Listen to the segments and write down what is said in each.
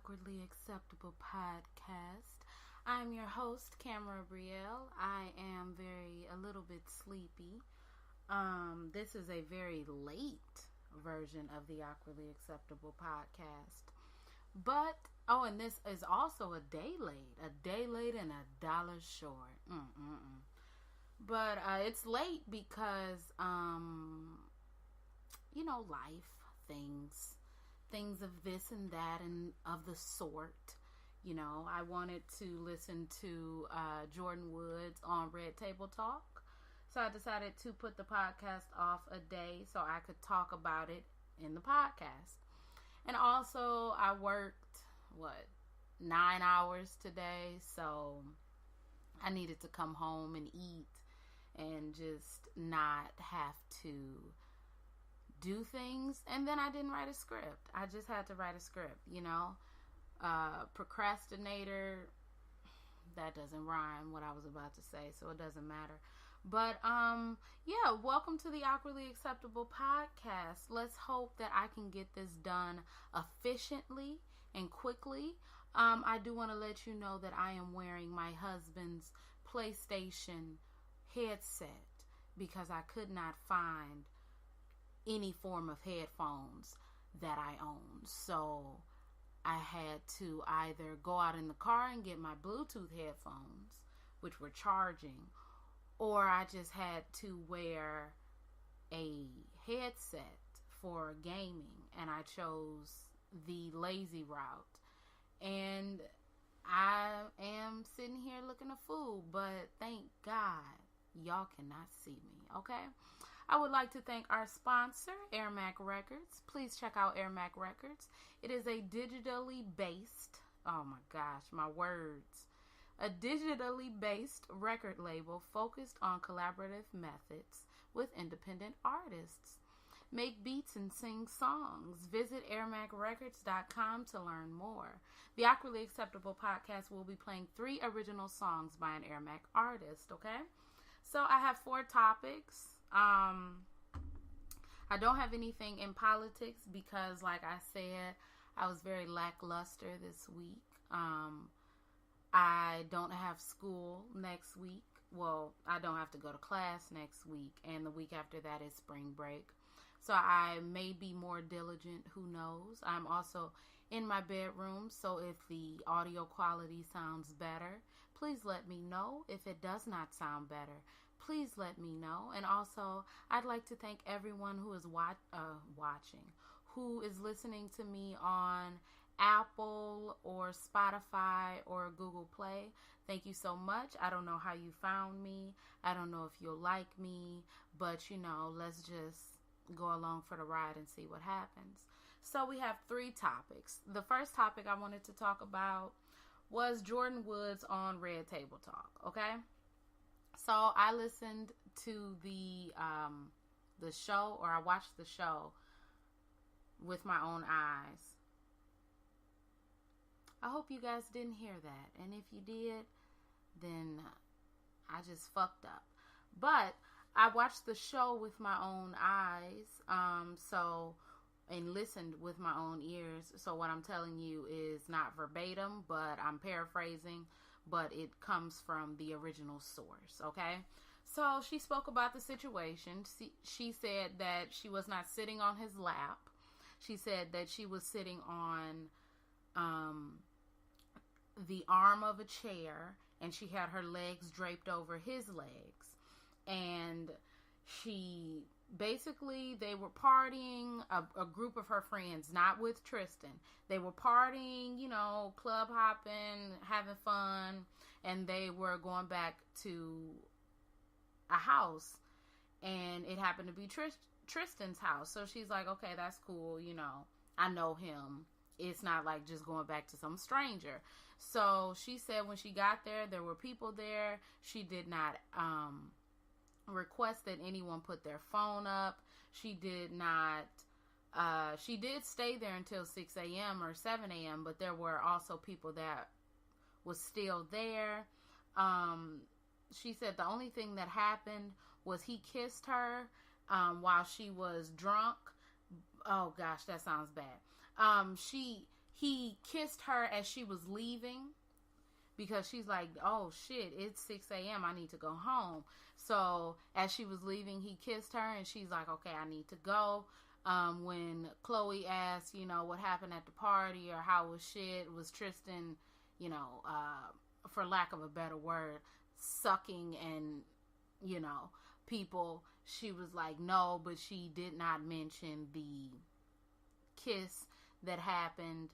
Awkwardly Acceptable podcast. I'm your host, Camera Brielle. I am a little bit sleepy. This is a very late version of the Awkwardly Acceptable podcast. And this is also a day late and $1 short. But it's late because, life, things of this and that and of the sort. I wanted to listen to Jordyn Woods on Red Table Talk. So I decided to put the podcast off a day so I could talk about it in the podcast. And also I worked, 9 hours today. So I needed to come home and eat and just not have to do things. And then I didn't write a script. I just had to write a script, procrastinator, that doesn't rhyme what I was about to say, so it doesn't matter. But welcome to the Awkwardly Acceptable podcast. Let's hope that I can get this done efficiently and quickly. I do want to let you know that I am wearing my husband's PlayStation headset because I could not find any form of headphones that I own. So I had to either go out in the car and get my Bluetooth headphones, which were charging, or I just had to wear a headset for gaming, and I chose the lazy route. And I am sitting here looking a fool, but thank God y'all cannot see me, okay? I would like to thank our sponsor, AirMac Records. Please check out AirMac Records. It is a digitally based, oh my gosh, my words, a digitally based record label focused on collaborative methods with independent artists. Make beats and sing songs. Visit airmacrecords.com to learn more. The Awkwardly Acceptable podcast will be playing 3 original songs by an AirMac artist, okay? So I have 4 topics. I don't have anything in politics because, like I said, I was very lackluster this week. I don't have school next week. Well, I don't have to go to class next week, and the week after that is spring break. So I may be more diligent, who knows. I'm also in my bedroom, so if the audio quality sounds better, please let me know. If it does not sound better, please let me know. And also, I'd like to thank everyone who is watching, who is listening to me on Apple or Spotify or Google Play. Thank you so much. I don't know how you found me. I don't know if you'll like me, but let's just go along for the ride and see what happens. So we have 3 topics. The first topic I wanted to talk about was Jordyn Woods on Red Table Talk, okay? So I listened to the show, or I watched the show with my own eyes. I hope you guys didn't hear that. And if you did, then I just fucked up. But I watched the show with my own eyes, and listened with my own ears. So what I'm telling you is not verbatim, but I'm paraphrasing, but it comes from the original source, okay? So she spoke about the situation. She said that she was not sitting on his lap. She said that she was sitting on the arm of a chair, and she had her legs draped over his legs. And they were partying, a group of her friends, not with Tristan. They were partying, club hopping, having fun, and they were going back to a house, and it happened to be Tristan's house. So she's like, okay, that's cool, I know him. It's not like just going back to some stranger. So she said when she got there were people there. She did not request that anyone put their phone up. She did not, she did stay there until 6 a.m. or 7 a.m., but there were also people that was still there. She said the only thing that happened was he kissed her while she was drunk. Oh gosh, that sounds bad. he kissed her as she was leaving, because she's like, oh shit, it's 6 a.m. I need to go home. So as she was leaving, he kissed her, and she's like, okay, I need to go. When Chloe asked, what happened at the party or how was shit, was Tristan, for lack of a better word, sucking and, people, she was like, no, but she did not mention the kiss that happened.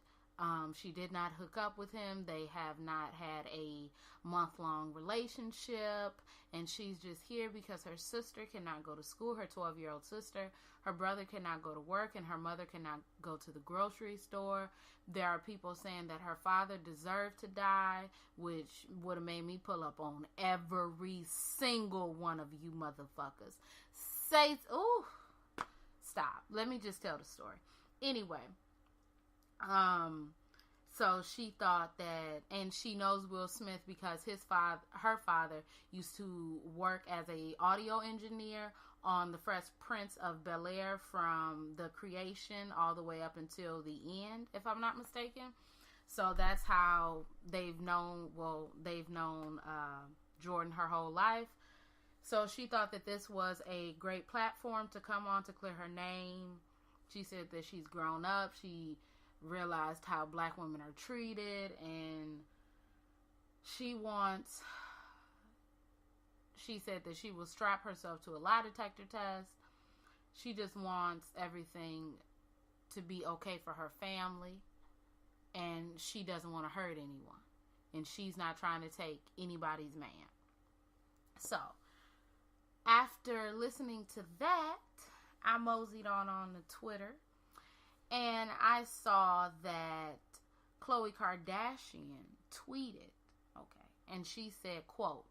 She did not hook up with him. They have not had a month-long relationship, and she's just here because her sister cannot go to school, her 12-year-old sister. Her brother cannot go to work, and her mother cannot go to the grocery store. There are people saying that her father deserved to die, which would have made me pull up on every single one of you motherfuckers. Ooh, stop. Let me just tell the story. Anyway, so she thought that, and she knows Will Smith because her father used to work as a audio engineer on the Fresh Prince of Bel-Air from the creation all the way up until the end, if I'm not mistaken. So that's how they've known Jordyn her whole life. So she thought that this was a great platform to come on to clear her name. She said that she's grown up. She realized how black women are treated, and she said that she will strap herself to a lie detector test. She just wants everything to be okay for her family, and she doesn't want to hurt anyone, and she's not trying to take anybody's man. So after listening to that, I moseyed on to Twitter, and I saw that Khloe Kardashian tweeted, okay, and she said, quote,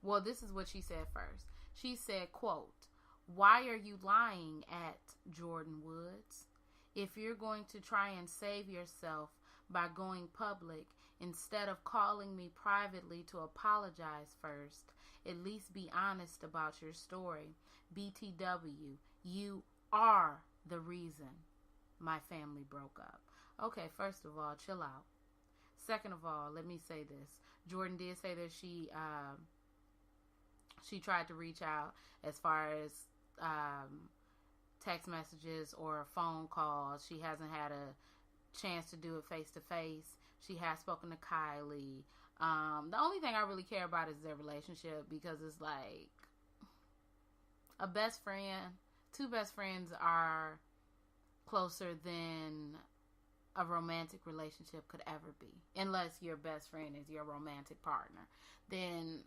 well, this is what she said first. She said, quote, why are you lying at Jordyn Woods? If you're going to try and save yourself by going public, instead of calling me privately to apologize first, at least be honest about your story. BTW, you are the reason my family broke up. Okay, first of all, chill out. Second of all, let me say this. Jordyn did say that she tried to reach out as far as text messages or phone calls. She hasn't had a chance to do it face to face. She has spoken to Kylie. The only thing I really care about is their relationship, because it's like a best friend. Two best friends are closer than a romantic relationship could ever be. Unless your best friend is your romantic partner. Then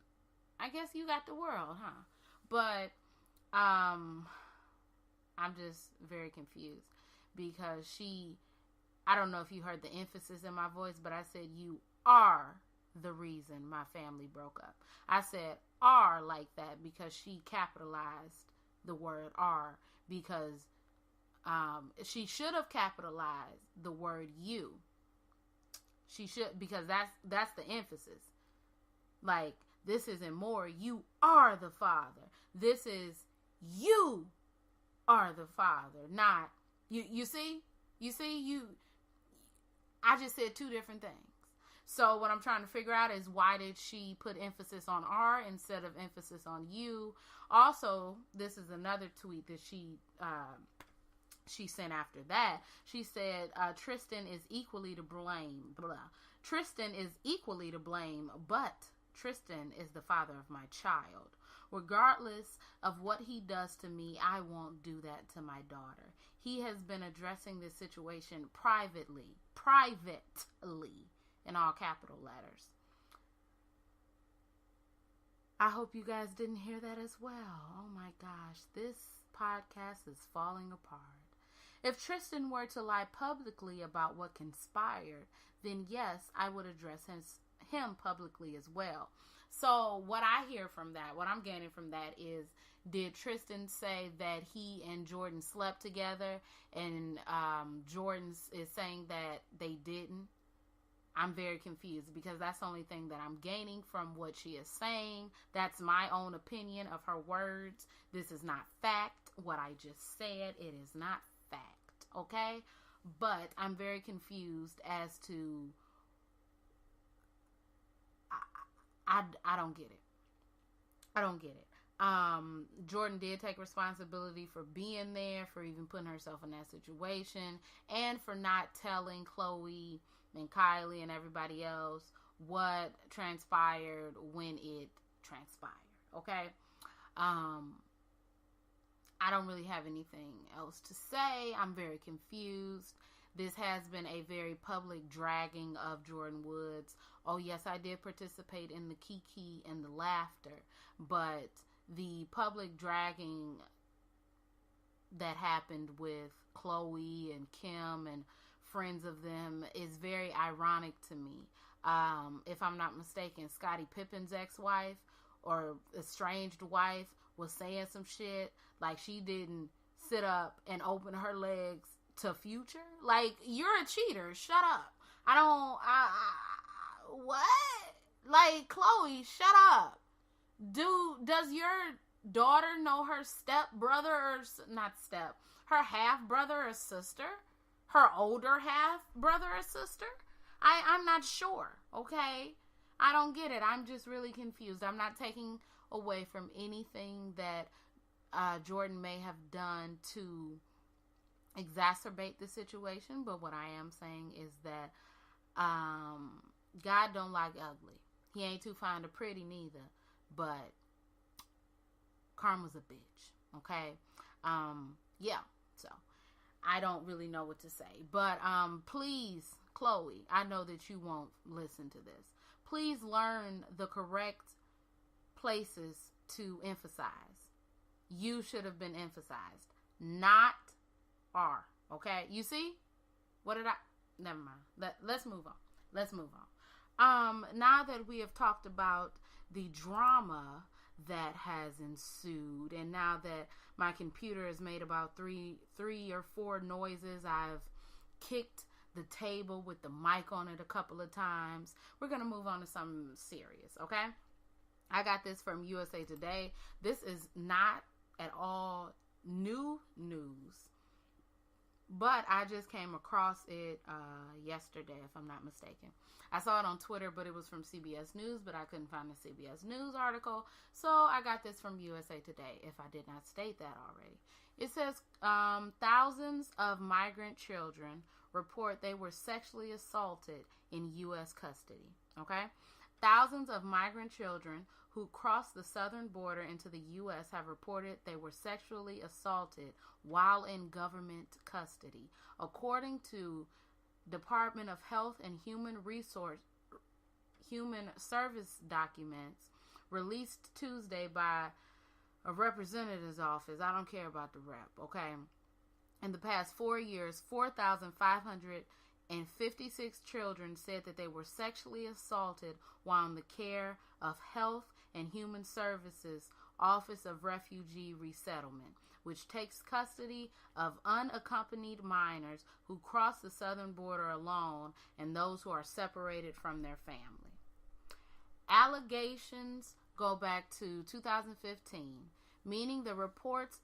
I guess you got the world, huh? But I'm just very confused because I don't know if you heard the emphasis in my voice, but I said you are the reason my family broke up. I said are like that because she capitalized the word are, because she should have capitalized the word you. She should, because that's the emphasis. Like, this isn't more. You are the father. This is you are the father, not you. You see, I just said two different things. So what I'm trying to figure out is, why did she put emphasis on R instead of emphasis on you? Also, this is another tweet that she sent after that. She said, Tristan is equally to blame. Blah. Tristan is equally to blame, but Tristan is the father of my child. Regardless of what he does to me, I won't do that to my daughter. He has been addressing this situation privately, in all capital letters. I hope you guys didn't hear that as well. Oh my gosh, this podcast is falling apart. If Tristan were to lie publicly about what conspired, then yes, I would address him publicly as well. So what I hear from that, what I'm gaining from that is, did Tristan say that he and Jordyn slept together, and Jordyn is saying that they didn't? I'm very confused, because that's the only thing that I'm gaining from what she is saying. That's my own opinion of her words. This is not fact. What I just said, it is not fact. Okay? but I'm very confused as to I don't get it. I don't get it. Jordyn did take responsibility for being there, for even putting herself in that situation, and for not telling Chloe and Kylie and everybody else what transpired when it transpired. Okay? I don't really have anything else to say. I'm very confused. This has been a very public dragging of Jordyn Woods. Oh, yes, I did participate in the kiki and the laughter, but the public dragging that happened with Chloe and Kim and friends of them is very ironic to me. If I'm not mistaken, Scottie Pippen's ex-wife or estranged wife was saying some shit like she didn't sit up and open her legs to Future. Like, you're a cheater. Shut up. What? Like, Chloe, shut up. Does your daughter know her step brother or not step, her half brother or sister? Her older half brother or sister? I'm not sure. Okay. I don't get it. I'm just really confused. I'm not taking away from anything that Jordyn may have done to exacerbate the situation, but what I am saying is that God don't like ugly. He ain't too fond of pretty neither, but karma's a bitch. Okay. Yeah. So I don't really know what to say, but please, Chloe, I know that you won't listen to this. Please learn the correct places to emphasize. You should have been emphasized, not are. Okay? You see? What did I... Never mind. Let's move on. Let's move on. Now that we have talked about the drama that has ensued, and now that my computer has made about three or four noises, I've kicked the table with the mic on it a couple of times, we're going to move on to something serious, okay? I got this from USA Today. This is not at all new news, but I just came across it yesterday, if I'm not mistaken. I saw it on Twitter, but it was from CBS News, but I couldn't find a CBS News article, so I got this from USA Today, if I did not state that already. It says, thousands of migrant children report they were sexually assaulted in U.S. custody, okay? Thousands of migrant children who crossed the southern border into the U.S. have reported they were sexually assaulted while in government custody, according to Department of Health and Human Service documents released Tuesday by a representative's office. I don't care about the rep, okay? In the past 4 years, 4,556 children said that they were sexually assaulted while in the care of Health and Human Services Office of Refugee Resettlement, which takes custody of unaccompanied minors who cross the southern border alone and those who are separated from their family. Allegations go back to 2015, meaning the reported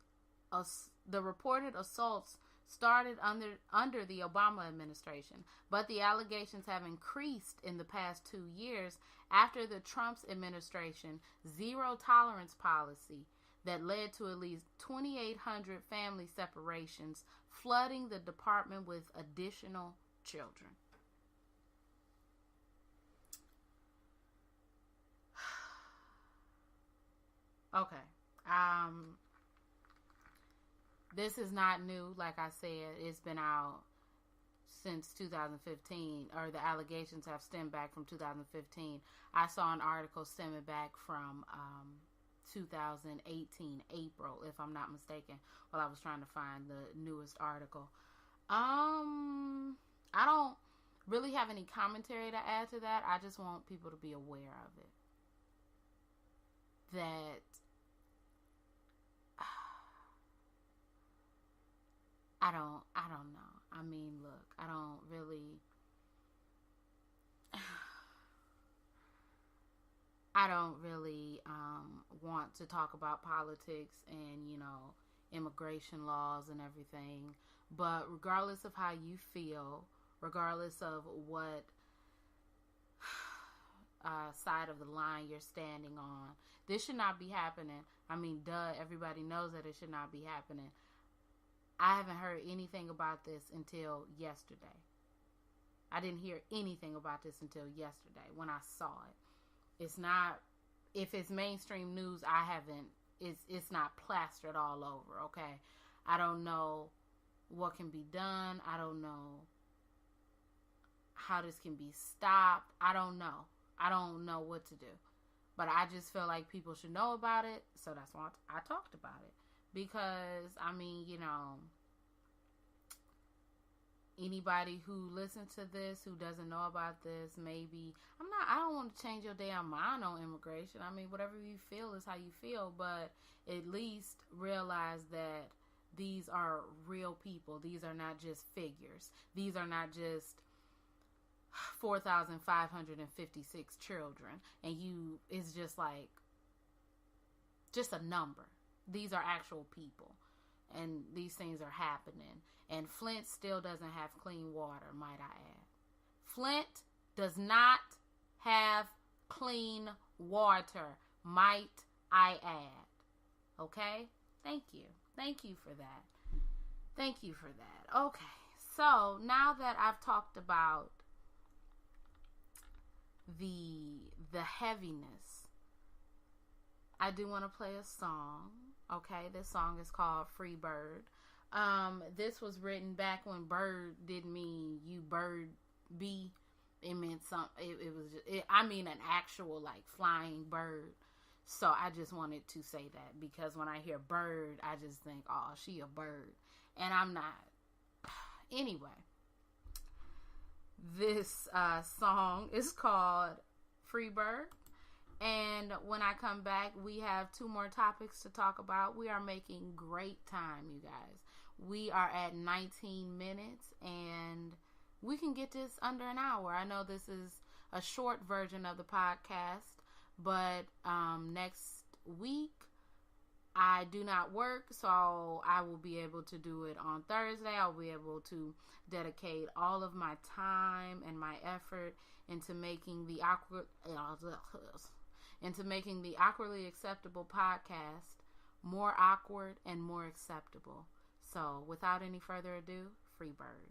assaults started under the Obama administration, but the allegations have increased in the past 2 years after the Trump administration zero tolerance policy that led to at least 2,800 family separations, flooding the department with additional children. Okay. This is not new. Like I said, it's been out since 2015, or the allegations have stemmed back from 2015. I saw an article stemming back from 2018 April, if I'm not mistaken, while I was trying to find the newest article. I don't really have any commentary to add to that. I just want people to be aware of it. That I don't know. I mean, look, I don't really want to talk about politics and, immigration laws and everything, But regardless of how you feel, regardless of what side of the line you're standing on, this should not be happening. I mean, duh, everybody knows that it should not be happening. I haven't heard anything about this until yesterday. I didn't hear anything about this until yesterday when I saw it. It's not, if it's mainstream news, I haven't, it's not plastered all over, okay? I don't know what can be done. I don't know how this can be stopped. I don't know. I don't know what to do. But I just feel like people should know about it. So that's why I talked about it. Because, I mean, you know, anybody who listens to this, who doesn't know about this, maybe, I don't want to change your damn mind on immigration. I mean, whatever you feel is how you feel. But at least realize that these are real people. These are not just figures. These are not just 4,556 children. And it's just like, just a number. These are actual people. And these things are happening. And Flint still doesn't have clean water, might I add. Flint does not have clean water, might I add. Okay? Thank you. Thank you for that. Thank you for that. Okay. So, now that I've talked about the heaviness, I do want to play a song. Okay? This song is called Free Bird. This was written back when bird didn't mean you bird bee. It meant I mean an actual like flying bird. So I just wanted to say that because when I hear bird, I just think, oh, she a bird. And I'm not. Anyway, this song is called Free Bird. And when I come back, we have 2 more topics to talk about. We are making great time, you guys. We are at 19 minutes, and we can get this under an hour. I know this is a short version of the podcast, but next week, I do not work, so I will be able to do it on Thursday. I'll be able to dedicate all of my time and my effort into making the Awkwardly Acceptable podcast more awkward and more acceptable. So, without any further ado, Free Bird.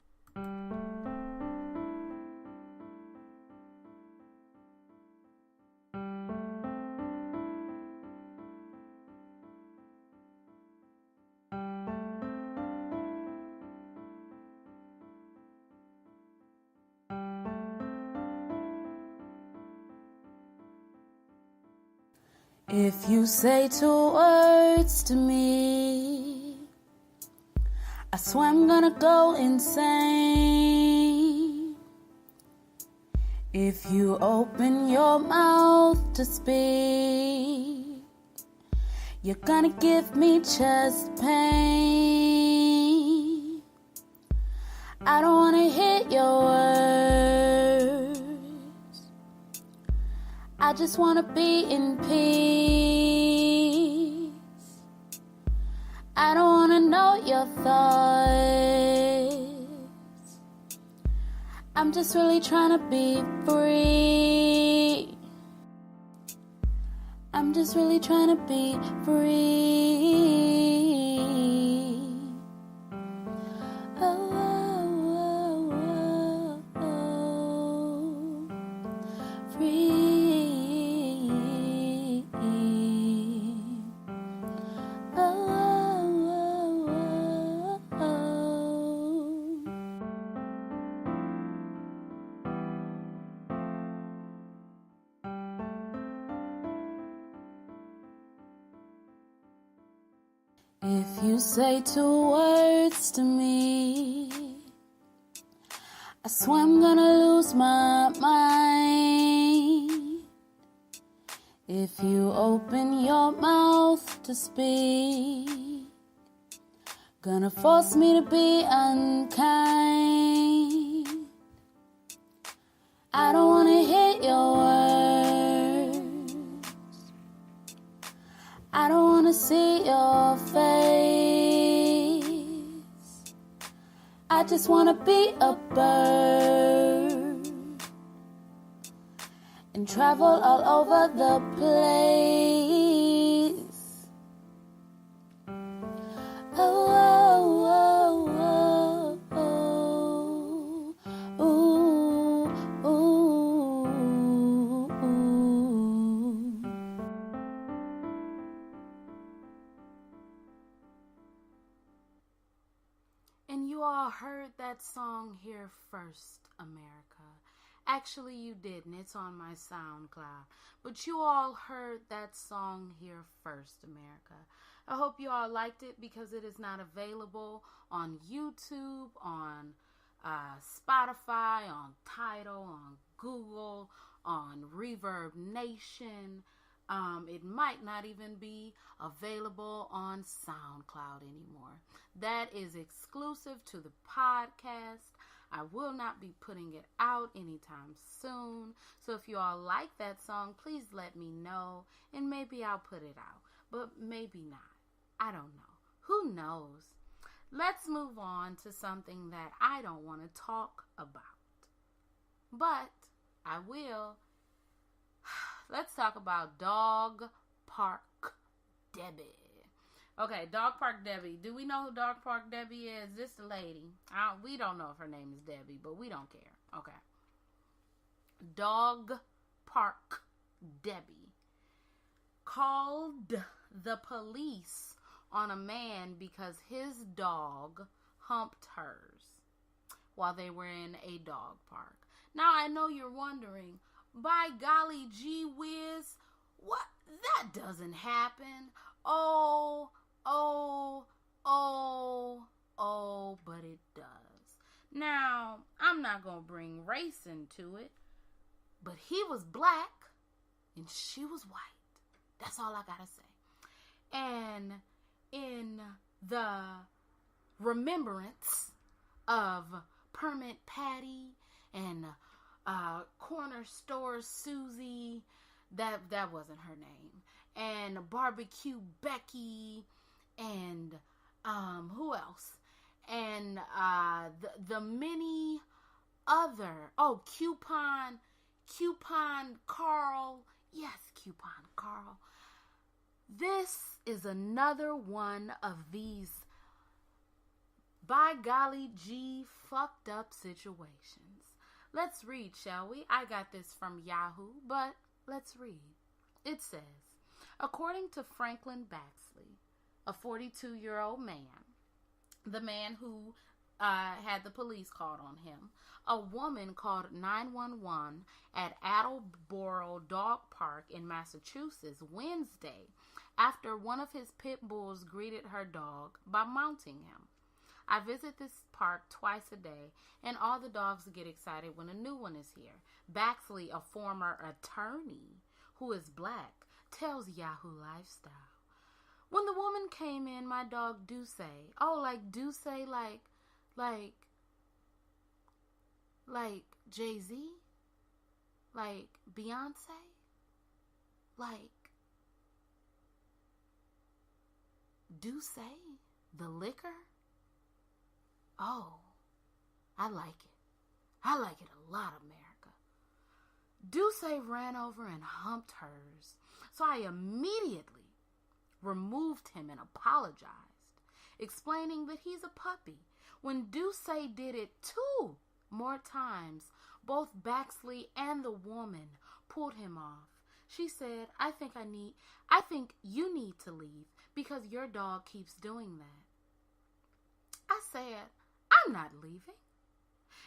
If you say 2 words to me, I swear I'm gonna go insane. If you open your mouth to speak, you're gonna give me chest pain. I don't wanna hear your words, I just wanna be in peace. I don't wanna know your thoughts, I'm just really trying to be free. I'm just really trying to be free. Oh, oh, oh, oh, oh. Free. Oh, oh, oh, oh. If you say 2 words to me, I swear I'm gonna lose my mind. If you open your mouth to speak, gonna force me to be unkind. I don't wanna hear your words, I don't wanna see your face. I just wanna be a bird and travel all over the place. Oh, oh, oh, oh, oh, ooh, ooh, ooh. And you all heard that song here first, America. Actually, you didn't. It's on my SoundCloud. But you all heard that song here first, America. I hope you all liked it because it is not available on YouTube, on Spotify, on Tidal, on Google, on Reverb Nation. It might not even be available on SoundCloud anymore. That is exclusive to the podcast. I will not be putting it out anytime soon. So if you all like that song, please let me know and maybe I'll put it out. But maybe not. I don't know. Who knows? Let's move on to something that I don't want to talk about. But I will. Let's talk about Dog Park Debbie. Okay, Dog Park Debbie. Do we know who Dog Park Debbie is? This lady. We don't know if her name is Debbie, but we don't care. Okay. Dog Park Debbie called the police on a man because his dog humped hers while they were in a dog park. Now, I know you're wondering, by golly gee whiz, what? That doesn't happen. Oh, but it does. Now, I'm not going to bring race into it, but he was black and she was white. That's all I got to say. And in the remembrance of Permit Patty and Corner Store Susie, that wasn't her name, and Barbecue Becky, and who else? And the many other, Coupon Carl, yes, Coupon Carl. This is another one of these, by golly gee, fucked up situations. Let's read, shall we? I got this from Yahoo, but let's read. It says, according to Franklin Baxley, a 42-year-old man, the man who had the police called on him, a woman called 911 at Attleboro Dog Park in Massachusetts Wednesday after one of his pit bulls greeted her dog by mounting him. I visit this park twice a day, and all the dogs get excited when a new one is here. Baxley, a former attorney who is black, tells Yahoo Lifestyle. When the woman came in, my dog Duce, like Jay-Z, like Beyonce, like Duce, the liquor. Oh, I like it. I like it a lot, America. Duce ran over and humped hers, so I immediately removed him and apologized, explaining that he's a puppy. When Duce did it 2 more times, both Baxley and the woman pulled him off. She said, I think you need to leave because your dog keeps doing that. I said, I'm not leaving.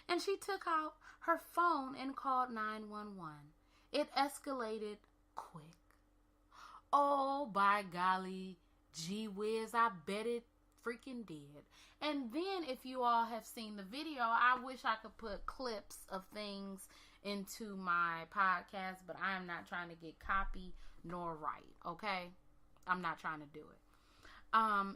And she took out her phone and called 911. It escalated quick. Oh, by golly, gee whiz, I bet it freaking did. And then if you all have seen the video, I wish I could put clips of things into my podcast, but I am not trying to get copy nor write, okay? I'm not trying to do it.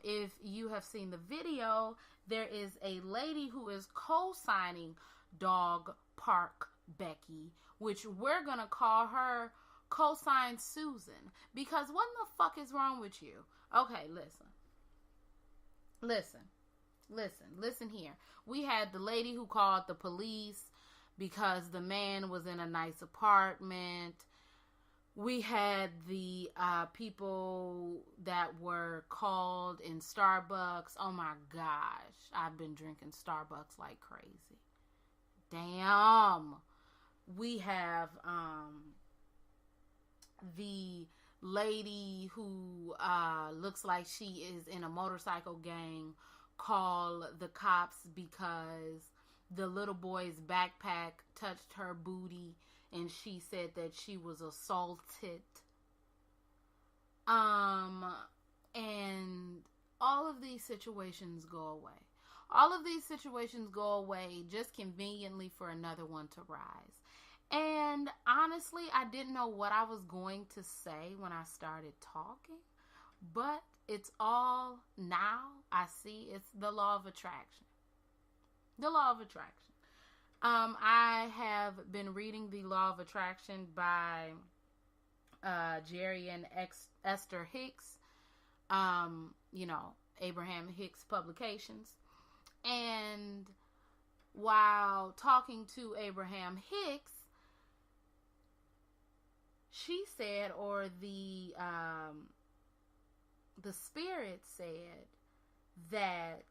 If you have seen the video, there is a lady who is co-signing Dog Park Becky, which we're going to call her co-sign Susan, because what the fuck is wrong with you? Okay, listen. Listen here. We had the lady who called the police because the man was in a nice apartment. We had the people that were called in Starbucks. Oh my gosh. I've been drinking Starbucks like crazy. Damn. We have the lady who looks like she is in a motorcycle gang call the cops because the little boy's backpack touched her booty and she said that she was assaulted. And all of these situations go away. All of these situations go away just conveniently for another one to rise. And honestly, I didn't know what I was going to say when I started talking, but it's all now I see it's the law of attraction. The law of attraction. I have been reading The Law of Attraction by Jerry and Esther Hicks, Abraham Hicks Publications. And while talking to Abraham Hicks, she said, or the spirit said that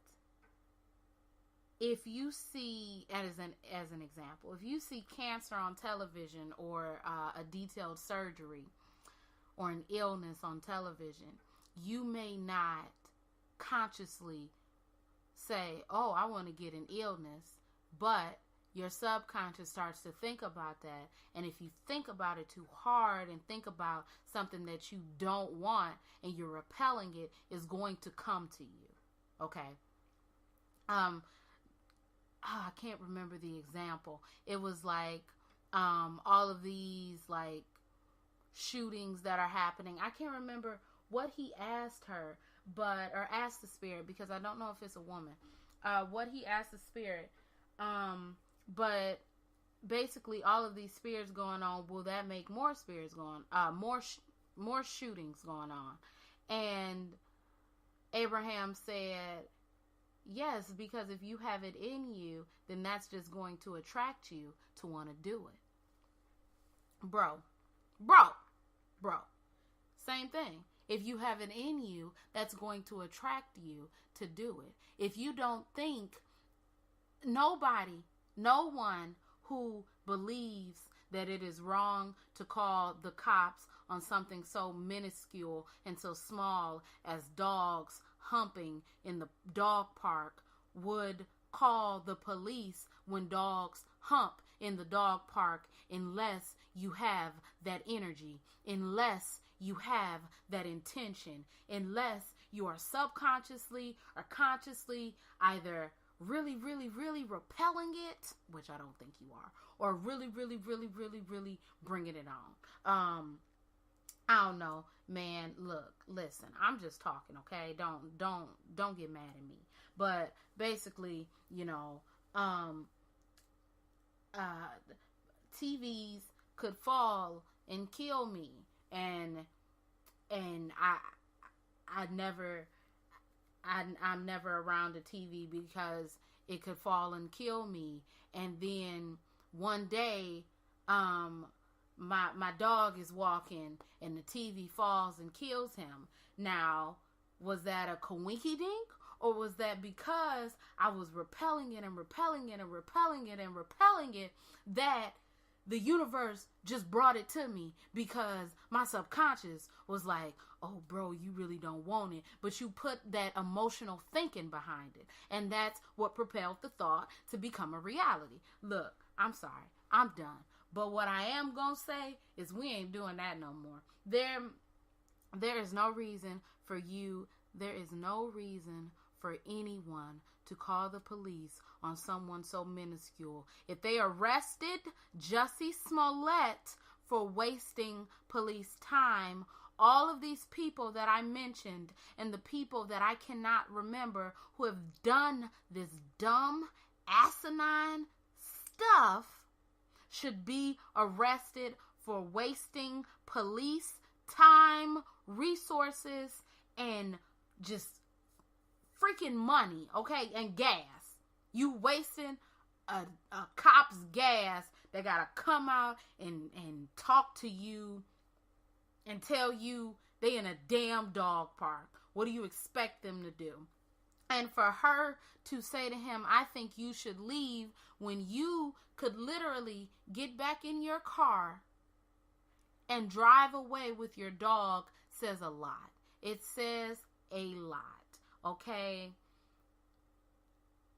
if you see, as an example, if you see cancer on television or a detailed surgery or an illness on television, you may not consciously say, oh, I want to get an illness, but your subconscious starts to think about that. And if you think about it too hard and think about something that you don't want and you're repelling it, it's going to come to you. Okay. I can't remember the example. It was like all of these like shootings that are happening. I can't remember what he asked her, or asked the spirit, because I don't know if it's a woman. What he asked the spirit. But basically all of these spirits going on, will that make more spirits going more shootings going on? And Abraham said, yes, because if you have it in you, then that's just going to attract you to want to do it. Bro. Same thing. If you have it in you, that's going to attract you to do it. If you don't think, no one who believes that it is wrong to call the cops on something so minuscule and so small as dogs humping in the dog park would call the police when dogs hump in the dog park, unless you have that energy, unless you have that intention, unless you are subconsciously or consciously either really, really, really repelling it, which I don't think you are, or really, really, really, really, really bringing it on. I don't know, man. Look, listen, I'm just talking, okay? Don't get mad at me. But basically, TVs could fall and kill me, and I'm never around a TV because it could fall and kill me. And then one day, my dog is walking and the TV falls and kills him. Now, was that a coinky-dink? Or was that because I was repelling it and repelling it and repelling it and repelling it, that the universe just brought it to me because my subconscious was like, oh, bro, you really don't want it. But you put that emotional thinking behind it. And that's what propelled the thought to become a reality. Look, I'm sorry. I'm done. But what I am going to say is we ain't doing that no more. There is no reason for you. There is no reason for anyone to call the police on someone so minuscule. If they arrested Jussie Smollett for wasting police time, all of these people that I mentioned and the people that I cannot remember who have done this dumb, asinine stuff should be arrested for wasting police time, resources, and just freaking money, okay, and gas. You wasting a cop's gas. They gotta come out and talk to you and tell you they in a damn dog park. What do you expect them to do? And for her to say to him, I think you should leave, when you could literally get back in your car and drive away with your dog, says a lot. It says a lot, okay?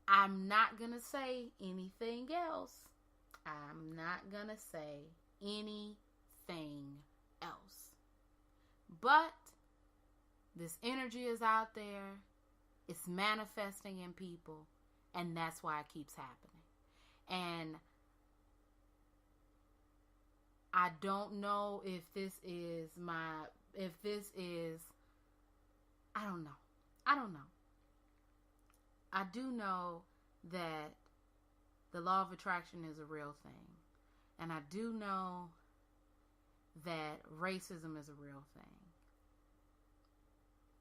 I'm not going to say anything else. I'm not going to say anything else. But this energy is out there. It's manifesting in people. And that's why it keeps happening. And I don't know if this is I don't know. I do know that the law of attraction is a real thing. And I do know that racism is a real thing.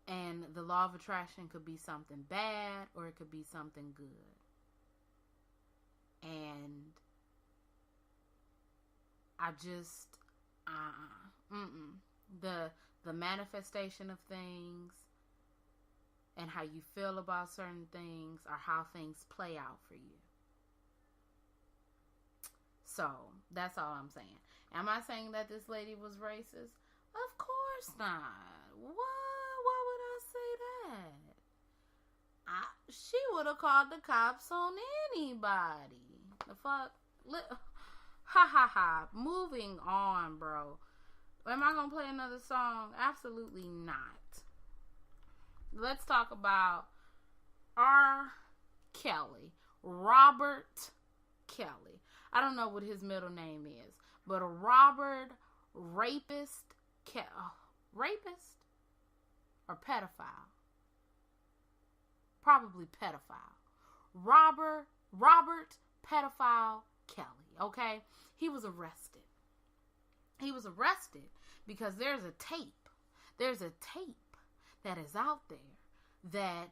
And the law of attraction could be something bad or it could be something good. And I just, the manifestation of things and how you feel about certain things are how things play out for you. So, that's all I'm saying. Am I saying that this lady was racist? Of course not. What? Why would I say that? She would have called the cops on anybody. The fuck? Ha ha ha. Moving on, bro. Am I going to play another song? Absolutely not. Let's talk about R. Kelly. Robert Kelly. I don't know what his middle name is, but a Robert rapist or pedophile? Probably pedophile. Robert pedophile Kelly, okay? He was arrested. He was arrested because there's a tape. There's a tape that is out there that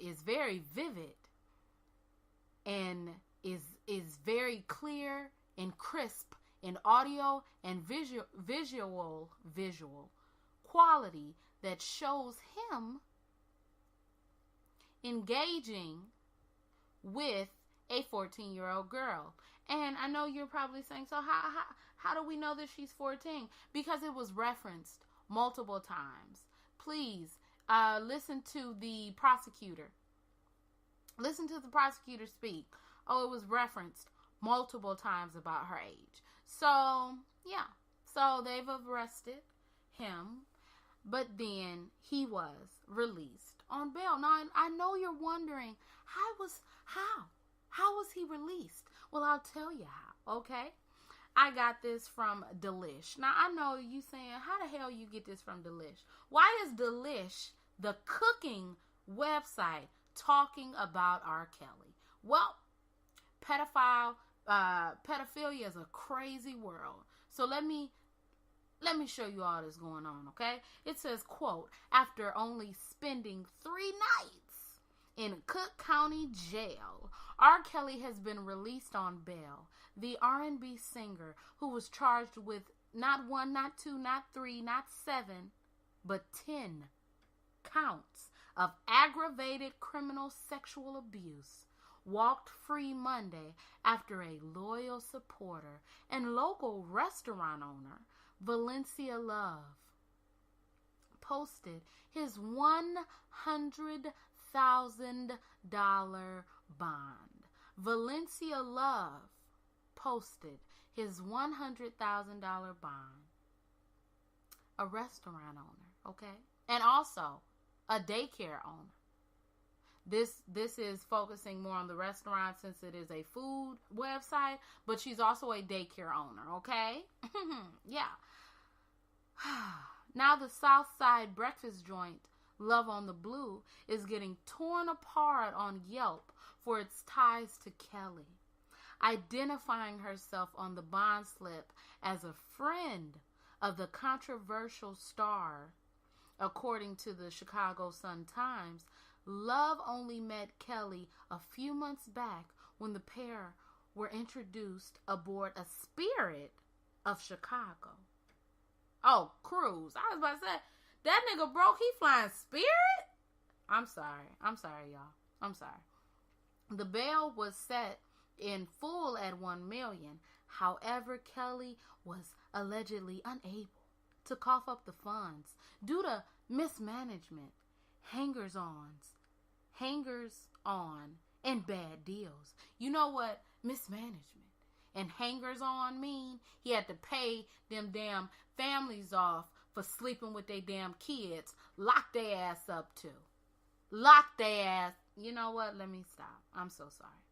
is very vivid and is very clear and crisp in audio and visual quality that shows him engaging with a 14-year-old girl. And I know you're probably saying, so how do we know that she's 14? Because it was referenced multiple times. Please listen to the prosecutor. Listen to the prosecutor speak. Oh, it was referenced multiple times about her age. So, yeah. So they've arrested him. But then he was released on bail. Now, I know you're wondering, how was he released? Well, I'll tell you how, okay? I got this from Delish. Now, I know you saying, how the hell you get this from Delish? Why is Delish, the cooking website, talking about R. Kelly? Well, pedophilia is a crazy world. So let me show you all that's going on, okay? It says, quote, after only spending 3 nights in Cook County Jail, R. Kelly has been released on bail. The R&B singer, who was charged with not 1, not 2, not 3, not 7, but 10 counts of aggravated criminal sexual abuse, walked free Monday after a loyal supporter and local restaurant owner, Valencia Love, posted his $100,000 bond. Valencia Love posted his $100,000 bond. A restaurant owner, okay? And also a daycare owner. This is focusing more on the restaurant since it is a food website, but she's also a daycare owner, okay? Yeah. Now the Southside breakfast joint, Love on the Blue, is getting torn apart on Yelp for its ties to Kelly, identifying herself on the bond slip as a friend of the controversial star. According to the Chicago Sun-Times, Love only met Kelly a few months back when the pair were introduced aboard a Spirit of Chicago. Oh, cruise. I was about to say, that nigga broke, he flying Spirit? I'm sorry, y'all. I'm sorry. The bail was set in full at $1 million. However, Kelly was allegedly unable to cough up the funds due to mismanagement, hangers-on, and bad deals. You know what mismanagement and hangers-on mean? He had to pay them damn families off for sleeping with their damn kids. Lock their ass up too. Lock their ass. You know what? Let me stop. I'm so sorry.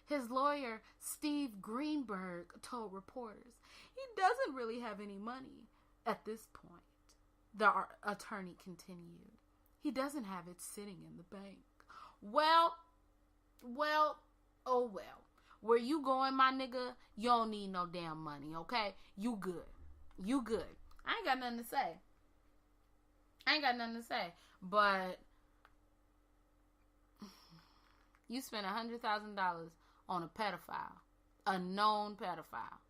His lawyer, Steve Greenberg, told reporters he doesn't really have any money at this point. The attorney continued. He doesn't have it sitting in the bank. Well. Where you going, my nigga? You don't need no damn money, okay? You good. I ain't got nothing to say. But you spent $100,000 on a pedophile. A known pedophile.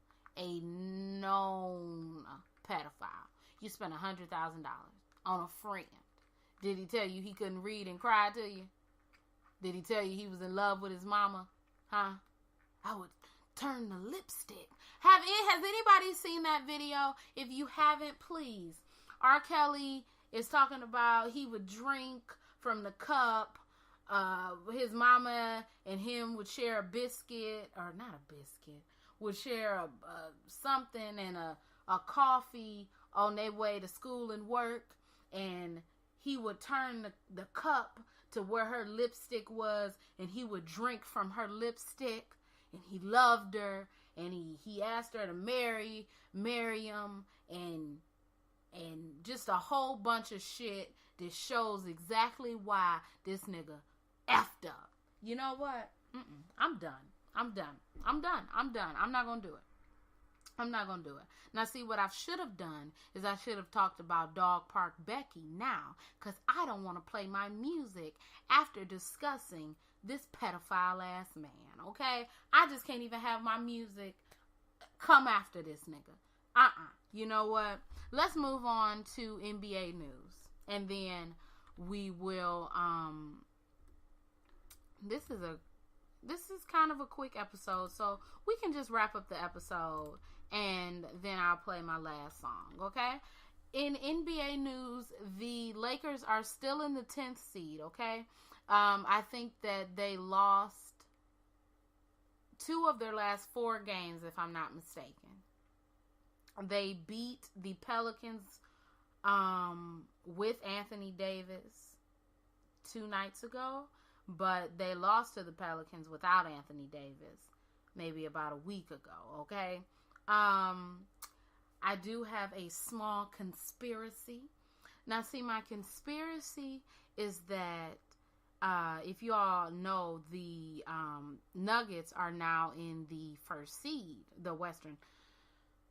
You spent $100,000 on a friend. Did he tell you he couldn't read and cry to you? Did he tell you he was in love with his mama? Huh? I would turn the lipstick. Has anybody seen that video? If you haven't, please. R. Kelly is talking about he would drink from the cup. His mama and him would share a biscuit, or not a biscuit, would share something and a coffee on their way to school and work. And he would turn the cup to where her lipstick was, and he would drink from her lipstick. And he loved her, and he asked her to marry him, and just a whole bunch of shit that shows exactly why this nigga effed up. You know what? I'm done. I'm not gonna do it. Now, see, what I should have done is I should have talked about Dog Park Becky now, because I don't want to play my music after discussing this pedophile ass man, okay? I just can't even have my music come after this nigga. You know what? Let's move on to NBA news. And then we will, this is kind of a quick episode, so we can just wrap up the episode and then I'll play my last song, okay? In NBA news, the Lakers are still in the 10th seed, okay? I think that they lost 2 of their last 4 games, if I'm not mistaken. They beat the Pelicans with Anthony Davis 2 nights ago, but they lost to the Pelicans without Anthony Davis maybe about a week ago, okay? I do have a small conspiracy. Now, see, my conspiracy is that if you all know, the Nuggets are now in the 1st seed, the Western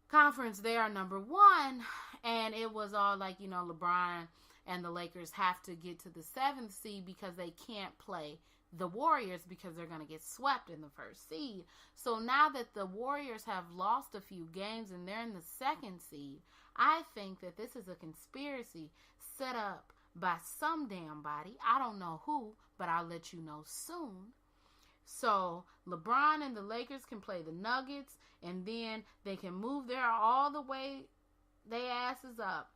Conference. They are number 1, and it was all like, LeBron and the Lakers have to get to the 7th seed because they can't play the Warriors because they're going to get swept in the 1st seed. So now that the Warriors have lost a few games and they're in the 2nd seed, I think that this is a conspiracy set up by some damn body. I don't know who, but I'll let you know soon. So LeBron and the Lakers can play the Nuggets, and then they can move all the way their asses up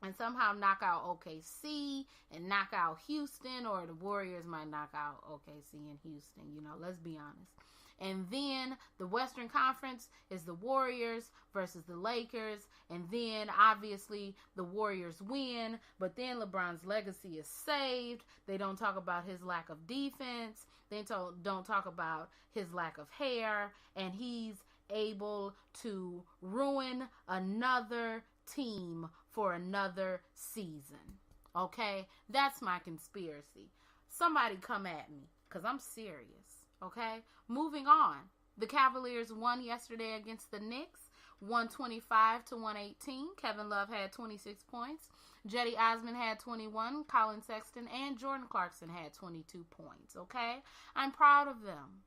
and somehow knock out OKC and knock out Houston, or the Warriors might knock out OKC and Houston, let's be honest. And then the Western Conference is the Warriors versus the Lakers. And then obviously the Warriors win, but then LeBron's legacy is saved. They don't talk about his lack of defense. They don't talk about his lack of hair. And he's able to ruin another team for another season. Okay? That's my conspiracy. Somebody come at me, because I'm serious. Okay? Moving on. The Cavaliers won yesterday against the Knicks, 125 to 118. Kevin Love had 26 points. Jetty Osmond had 21. Colin Sexton and Jordan Clarkson had 22 points. Okay? I'm proud of them.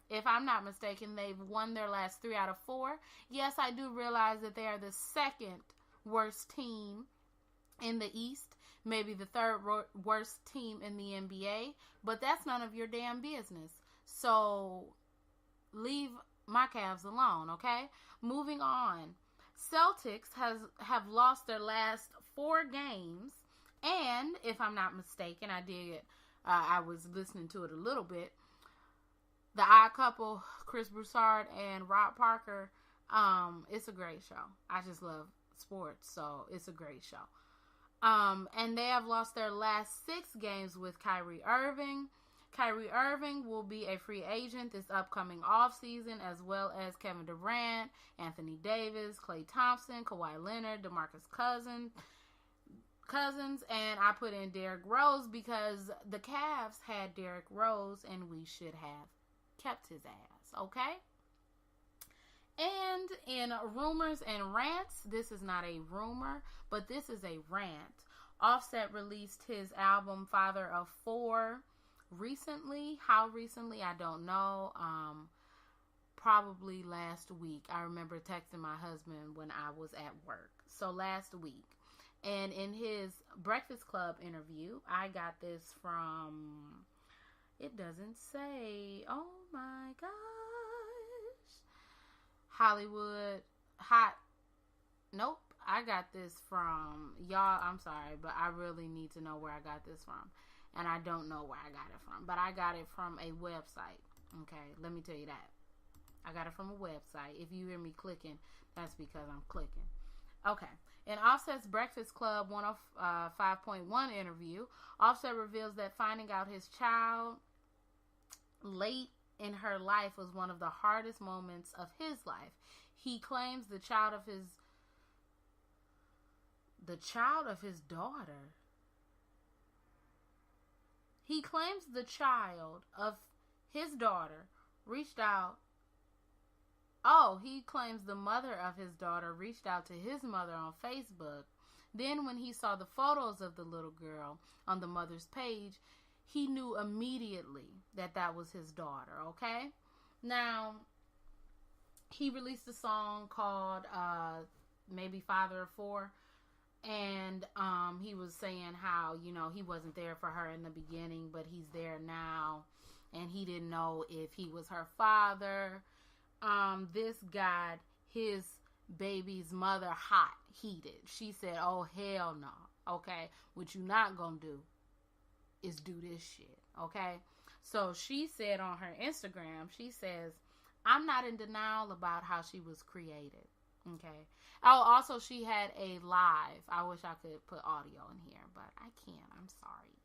If I'm not mistaken, they've won their last 3 out of 4. Yes, I do realize that they are the second worst team in the East, maybe the third worst team in the NBA, but that's none of your damn business. So leave my Cavs alone, okay? Moving on. Celtics have lost their last 4 games, and if I'm not mistaken, I was listening to it a little bit. The Odd Couple, Chris Broussard and Rob Parker, it's a great show. I just love sports, so it's a great show. And they have lost their last 6 games with Kyrie Irving. Kyrie Irving will be a free agent this upcoming offseason, as well as Kevin Durant, Anthony Davis, Klay Thompson, Kawhi Leonard, DeMarcus Cousins, and I put in Derrick Rose because the Cavs had Derrick Rose, and we should have kept his ass, okay? And in rumors and rants, this is not a rumor, but this is a rant. Offset released his album Father of 4 recently. How recently, I don't know. Probably last week. I remember texting my husband when I was at work. So last week. And in his Breakfast Club interview, I got this from... It doesn't say. Oh my gosh. Hollywood Hot. Nope. I got this from y'all. I'm sorry, but I really need to know where I got this from. And I don't know where I got it from. But I got it from a website. Okay. Let me tell you that. I got it from a website. If you hear me clicking, that's because I'm clicking. Okay. In Offset's Breakfast Club 105.1 interview, Offset reveals that finding out his child late in her life was one of the hardest moments of his life. He claims the child of his daughter. He claims the child of his daughter reached out. Oh, he claims the mother of his daughter reached out to his mother on Facebook. Then when he saw the photos of the little girl on the mother's page, he knew immediately that was his daughter, okay? Now, he released a song called maybe Father of 4, and he was saying how, he wasn't there for her in the beginning, but he's there now, and he didn't know if he was her father. This got his baby's mother heated. She said, oh, hell no, okay? What you not gonna do is do this shit, okay? So she said on her Instagram, she says, I'm not in denial about how she was created, okay? Oh, also she had a live. I wish I could put audio in here, but I can't. I'm sorry.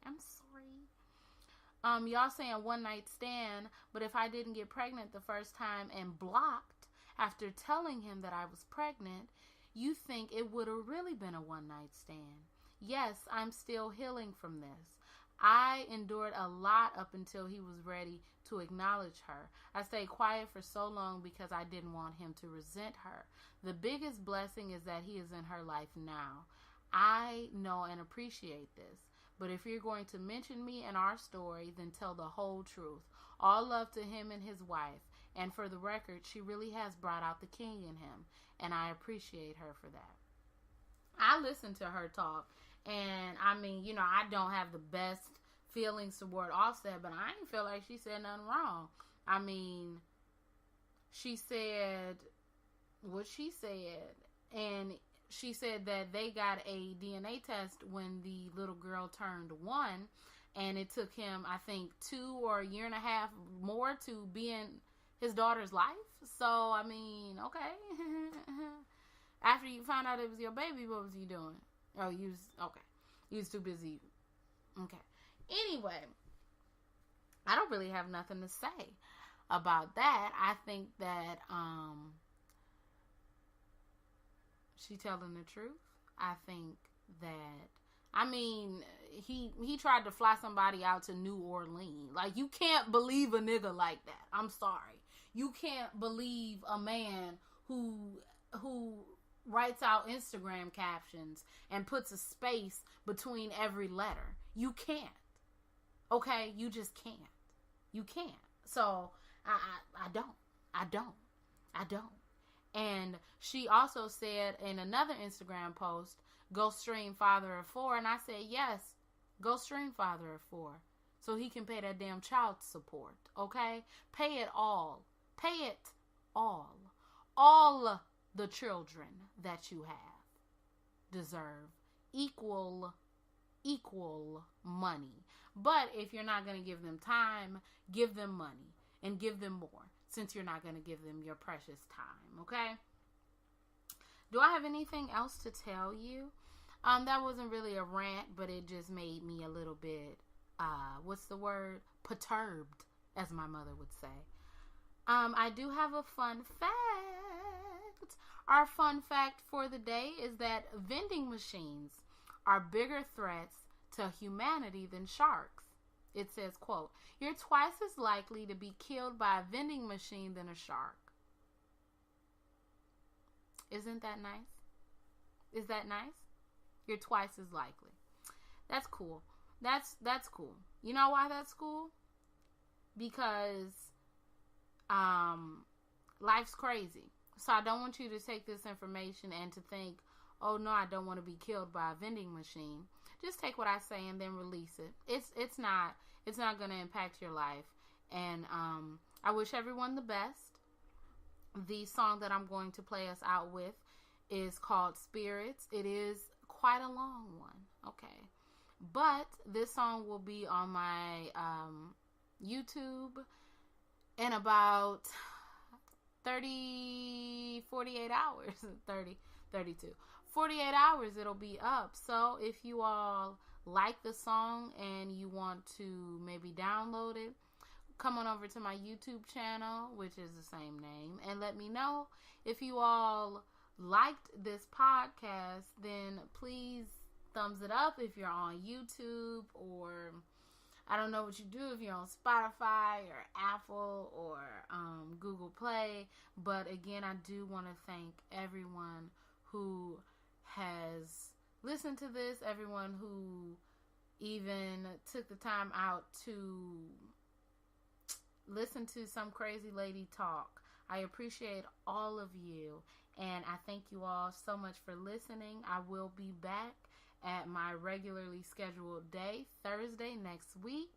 Y'all saying one night stand, but if I didn't get pregnant the first time and blocked after telling him that I was pregnant, you think it would have really been a one night stand. Yes, I'm still healing from this. I endured a lot up until he was ready to acknowledge her. I stayed quiet for so long because I didn't want him to resent her. The biggest blessing is that he is in her life now. I know and appreciate this. But if you're going to mention me and our story, then tell the whole truth. All love to him and his wife. And for the record, she really has brought out the king in him. And I appreciate her for that. I listened to her talk. And I mean, I don't have the best feelings toward Offset, but I ain't feel like she said nothing wrong. I mean, she said what she said, and she said that they got a DNA test when the little girl turned 1, and it took him, I think, 2 or a year and a half more to be in his daughter's life. So, I mean, okay. After you found out it was your baby, what was you doing? Oh, you was too busy. Okay. Anyway, I don't really have nothing to say about that. I think that she telling the truth. I think that, I mean, he tried to fly somebody out to New Orleans. Like, you can't believe a nigga like that. I'm sorry. You can't believe a man who who writes out Instagram captions and puts a space between every letter. You can't. Okay? You just can't. You can't. So I don't. And she also said in another Instagram post, go stream Father of Four. And I said, yes, go stream Father of Four so he can pay that damn child support. Okay? Pay it all. Pay it all. All the children that you have deserve equal money. But if you're not going to give them time, give them money and give them more, since you're not going to give them your precious time. Okay? Do I have anything else to tell you? That wasn't really a rant, but it just made me a little bit, what's the word? Perturbed, as my mother would say. I do have a fun fact. Our fun fact for the day is that vending machines are bigger threats to humanity than sharks. It says, quote, you're twice as likely to be killed by a vending machine than a shark. Isn't that nice? Is that nice? You're twice as likely. That's cool. That's cool. You know why that's cool? Because life's crazy. So I don't want you to take this information and to think, oh no, I don't want to be killed by a vending machine. Just take what I say and then release it. It's not going to impact your life. And I wish everyone the best. The song that I'm going to play us out with is called Spirits. It is quite a long one. Okay. But this song will be on my YouTube in about 48 hours. 48 hours it'll be up. So if you all like the song and you want to maybe download it, come on over to my YouTube channel, which is the same name, and let me know. If you all liked this podcast, then please thumbs it up if you're on YouTube, or I don't know what you do if you're on Spotify or Apple or Google Play. But again, I do want to thank everyone who has listened to this, everyone who even took the time out to listen to some crazy lady talk. I appreciate all of you, and I thank you all so much for listening. I will be back at my regularly scheduled day, Thursday next week,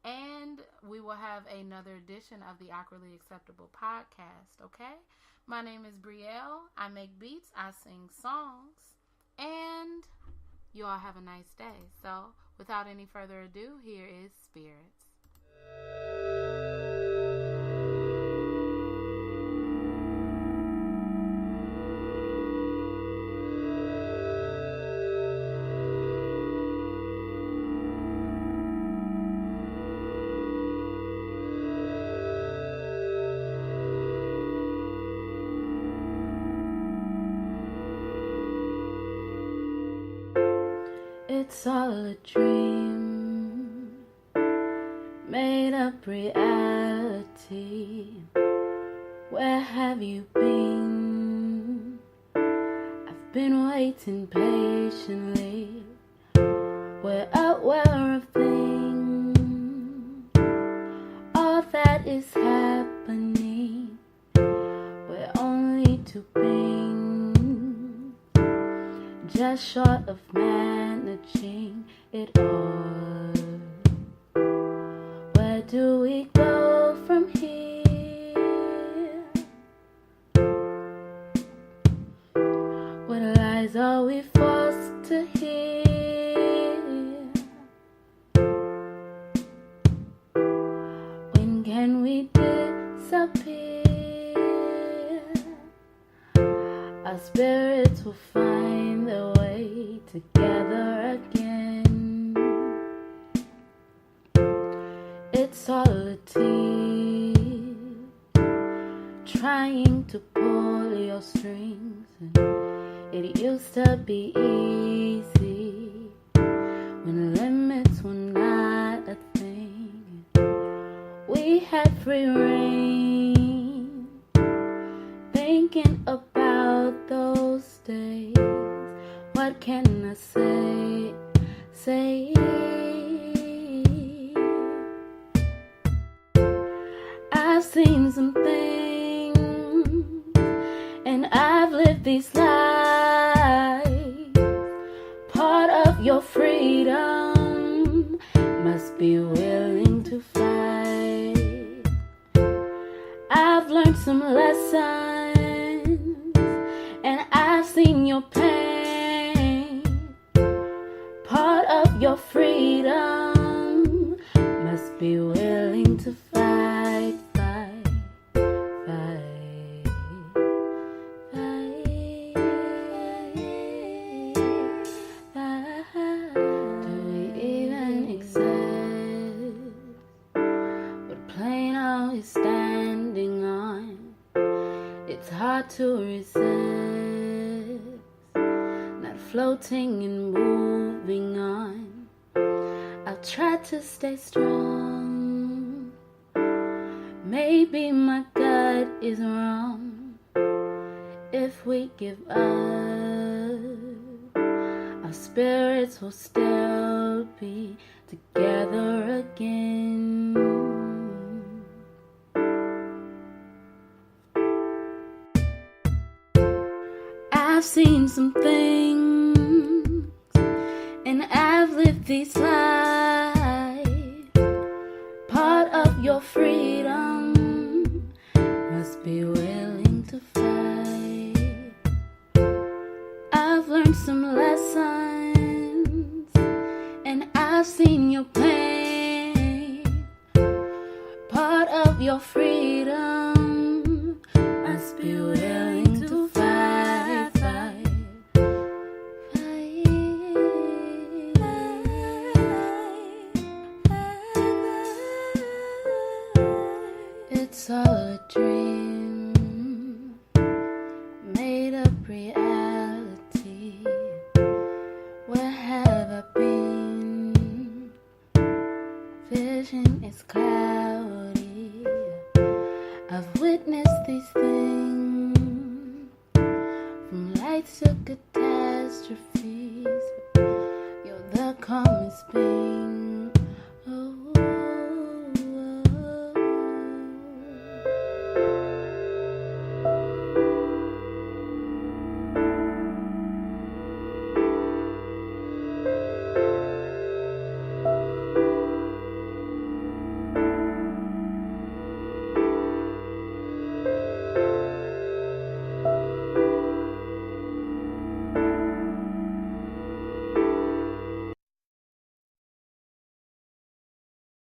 and we will have another edition of the Awkwardly Acceptable podcast, okay? My name is Brielle. I make beats, I sing songs, and you all have a nice day. So, without any further ado, here is Spirits. It's all a dream, made up reality. Where have you been? I've been waiting patiently. We're aware of things, all that is happening. We're only two beings, just short of managing it all. Where do we go from here? What lies are we forced to hear? When can we disappear? Our spirits will find their way together again. It's all a tease, trying to pull your strings. It used to be easy when limits were not a thing. We had free reign, thinking about these lies. Part of your freedom must be willing to fight. I've learned some lessons and I've seen your pain. Part of your freedom must be willing to fight, fight, fight, fight, fight. Do we even exist? What plane are we standing on? It's hard to resist, not floating and moving on. I'll try to stay strong. Maybe my gut is wrong. If we give up, our spirits will still be together again. I've seen some things and I've lived these lives. Part of your freedom must be willing to fight. I've learned some lessons and I've seen your pain. Part of your freedom must be willing to fight, fight. It's all a dream, made up reality. Where have I been? Vision is cloudy. I've witnessed these things, from lights to catastrophes. You're the calmest thing.